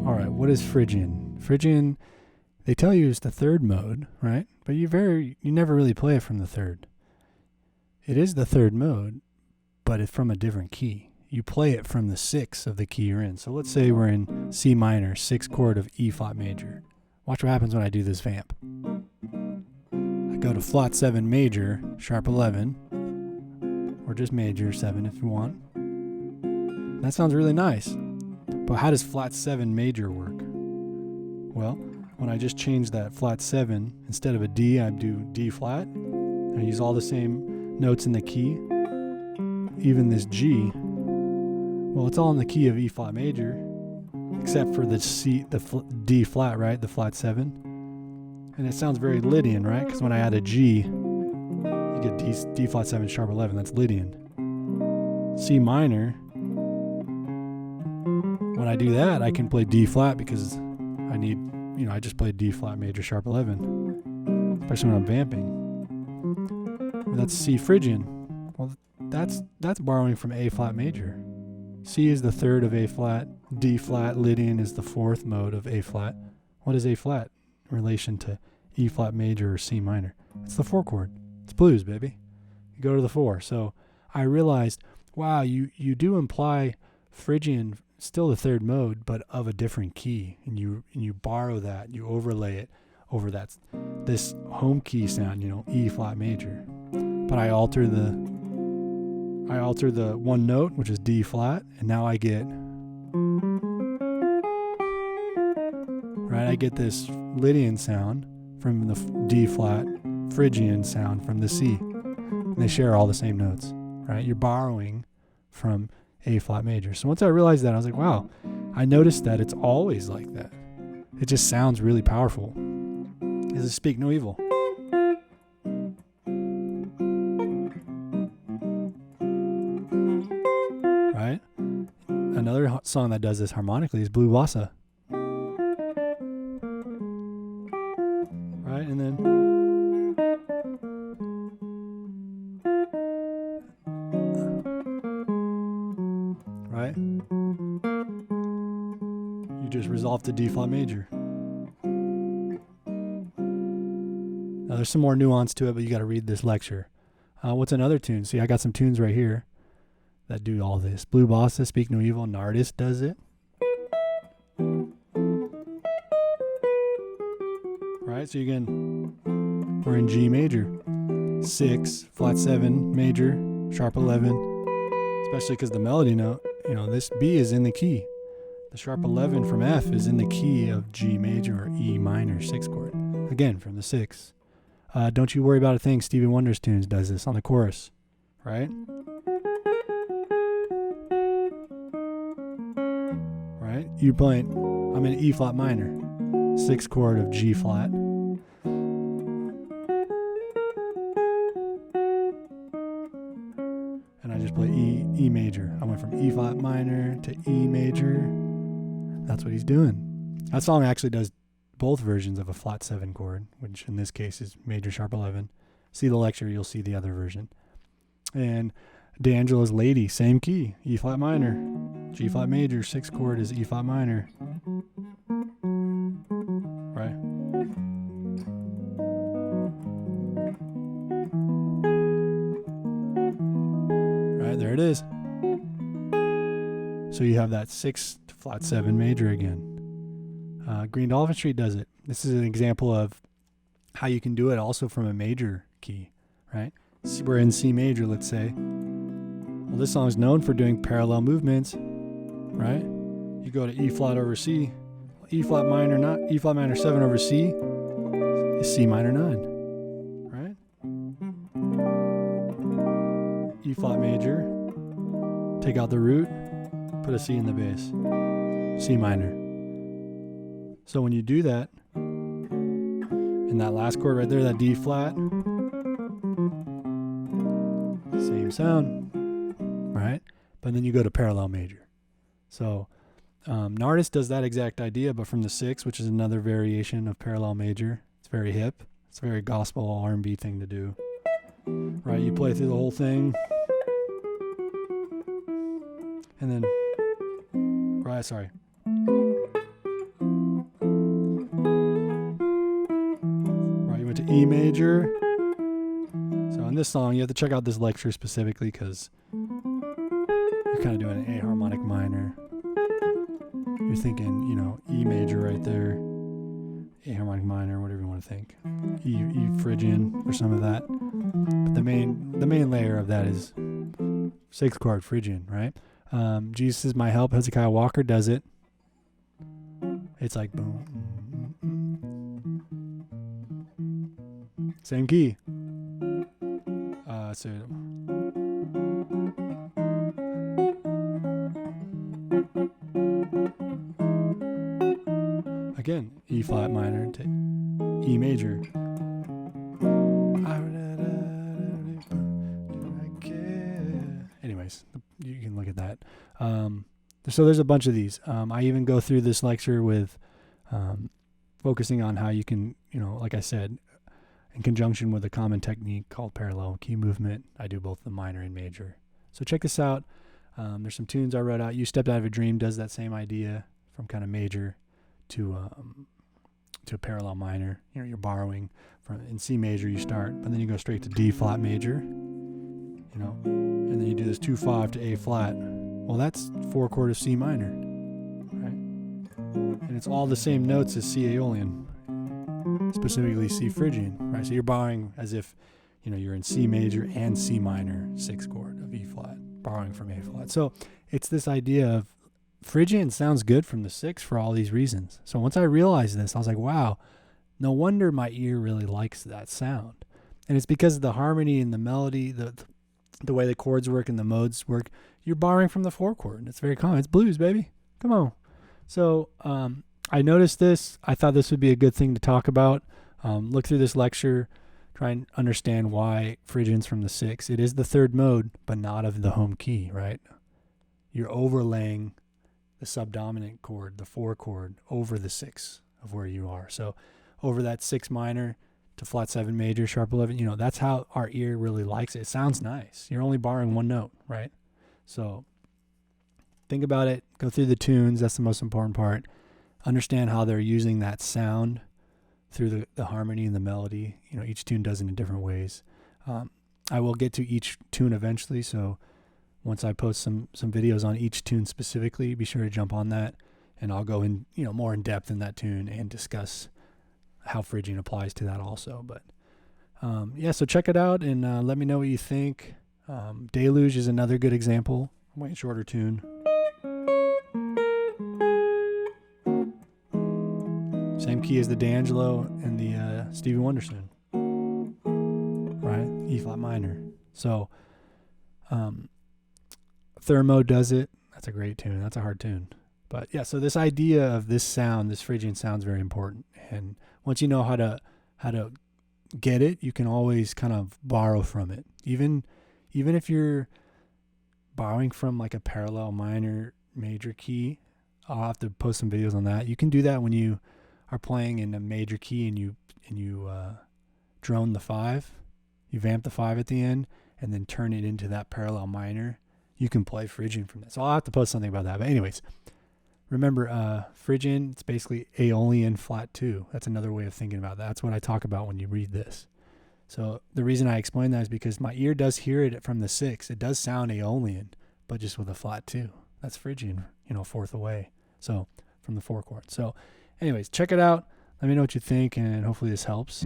All right, what is Phrygian? Phrygian, they tell you it's the third mode, right? But you never really play it from the third. It is the third mode, but it's from a different key. You play it from the 6th of the key you're in. So let's say we're in C minor, 6th chord of E flat major. Watch what happens when I do this vamp. I go to flat 7 major, sharp 11, or just major 7 if you want. That sounds really nice. But how does flat 7 major work? Well, when I just change that flat 7, instead of a D, I do D flat. I use all the same notes in the key. Even this G, well, it's all in the key of E flat major, except for the D flat, right? The flat 7. And it sounds very Lydian, right? Because when I add a G, you get D flat 7 sharp 11. That's Lydian. C minor, when I do that, I can play D flat because I just played D flat major sharp 11, especially when I'm vamping. That's C Phrygian. Well, that's borrowing from A flat major. C is the third of A flat. D flat, Lydian is the 4th mode of A flat. What is A flat in relation to E flat major or C minor? It's the 4 chord. It's blues, baby. You go to the 4. So I realized, wow, you do imply Phrygian, still the 3rd mode, but of a different key, and you borrow that, you overlay it over this home key sound, E flat major. But I alter the one note, which is D flat, and now I get this Lydian sound from the D flat, Phrygian sound from the C. And they share all the same notes, right? You're borrowing from A flat major. So once I realized that, I was like, wow, I noticed that it's always like that. It just sounds really powerful. Does it speak no evil? Right? Another song that does this harmonically is Blue Bossa. Right? And then right? You just resolve to D flat major. Now there's some more nuance to it, but you got to read this lecture. What's another tune? See, I got some tunes right here that do all this. Blue Bossa, Speak No Evil, Nardis does it. Right, so we're in G major. 6, flat 7, major, sharp 11. Especially because the melody note, this B is in the key. The sharp 11 from F is in the key of G major or E minor 6th chord. Again, from the 6th. Don't You Worry About a Thing, Stevie Wonder's tunes does this on the chorus, right? Right? You're playing, I'm in E flat minor, 6th chord of G flat. And I just play E major. I went from E flat minor to E major. That's what he's doing. That song actually does both versions of a flat 7 chord, which in this case is major sharp 11. See the lecture, you'll see the other version. And D'Angelo's Lady, same key, E flat minor, G flat major, 6th chord is E flat minor. Right? Right, there it is. So you have that 6th to flat 7 major again. Green Dolphin Street does it. This is an example of how you can do it also from a major key, right? So we're in C major, let's say. Well, this song is known for doing parallel movements, right? You go to E flat over C, E flat minor 7 over C is C minor 9, right? E flat major, take out the root, put a C in the bass, C minor. So when you do that, in that last chord right there, that D flat, same sound, right? But then you go to parallel major. So Nardis does that exact idea, but from the 6, which is another variation of parallel major. It's very hip. It's a very gospel R&B thing to do. Right, you play through the whole thing. And then, right, sorry. E major. So in this song, you have to check out this lecture specifically because you're kind of doing an A harmonic minor. You're thinking, you know, E major right there, A harmonic minor, whatever you want to think, E Phrygian or some of that. But the main layer of that is 6th chord Phrygian, right? Jesus is my help. Hezekiah Walker does it. It's like boom. Same key. So again, E flat minor to E major. Anyways, you can look at that. So there's a bunch of these. I even go through this lecture with focusing on how you can, you know, like I said, in conjunction with a common technique called parallel key movement. I do both the minor and major. So check this out. There's some tunes I wrote out. You Stepped Out of a Dream does that same idea from kind of major to a parallel minor. You know, you're borrowing from in C major you start, but then you go straight to D flat major. You know, and then you do this 2/5 to A flat. Well, that's 4 chord of C minor, right? And it's all the same notes as C Aeolian, specifically C Phrygian, right? So you're borrowing as if, you know, you're in C major and C minor 6th chord of E flat, borrowing from A flat. So it's this idea of Phrygian sounds good from the 6th for all these reasons. So once I realized this, I was like, wow, no wonder my ear really likes that sound. And it's because of the harmony and the melody, the way the chords work and the modes work. You're borrowing from the 4 chord. It's very common. It's blues, baby. Come on. So I noticed this. I thought this would be a good thing to talk about. Look through this lecture, try and understand why Phrygian's from the 6. It is the 3rd mode, but not of the home key, right? You're overlaying the subdominant chord, the 4 chord, over the 6 of where you are. So over that 6 minor to flat 7 major, sharp 11, you know, that's how our ear really likes it. It sounds nice. You're only borrowing one note, right? So think about it. Go through the tunes. That's the most important part. Understand how they're using that sound through the harmony and the melody. You know, each tune does it in different ways. I will get to each tune eventually, so once I post some videos on each tune specifically, be sure to jump on that, and I'll go in, you know, more in depth in that tune and discuss how Phrygian applies to that also. But yeah, so check it out and let me know what you think. Deluge is another good example. Way shorter tune. Same key as the D'Angelo and the Stevie Wonder tune, right? E flat minor. So 3rd mode does it. That's a great tune. That's a hard tune. But yeah, so this idea of this sound, this Phrygian sound is very important. And once you know how to get it, you can always kind of borrow from it. Even if you're borrowing from like a parallel minor major key, I'll have to post some videos on that. You can do that when you are playing in a major key and you drone the 5, you vamp the 5 at the end, and then turn it into that parallel minor. You can play Phrygian from that. So I'll have to post something about that. But anyways, remember Phrygian, it's basically Aeolian flat 2. That's another way of thinking about that. That's what I talk about when you read this. So the reason I explain that is because my ear does hear it from the 6. It does sound Aeolian, but just with a flat 2. That's Phrygian, you know, 4th away. So from the 4 chord. So anyways, check it out. Let me know what you think, and hopefully this helps.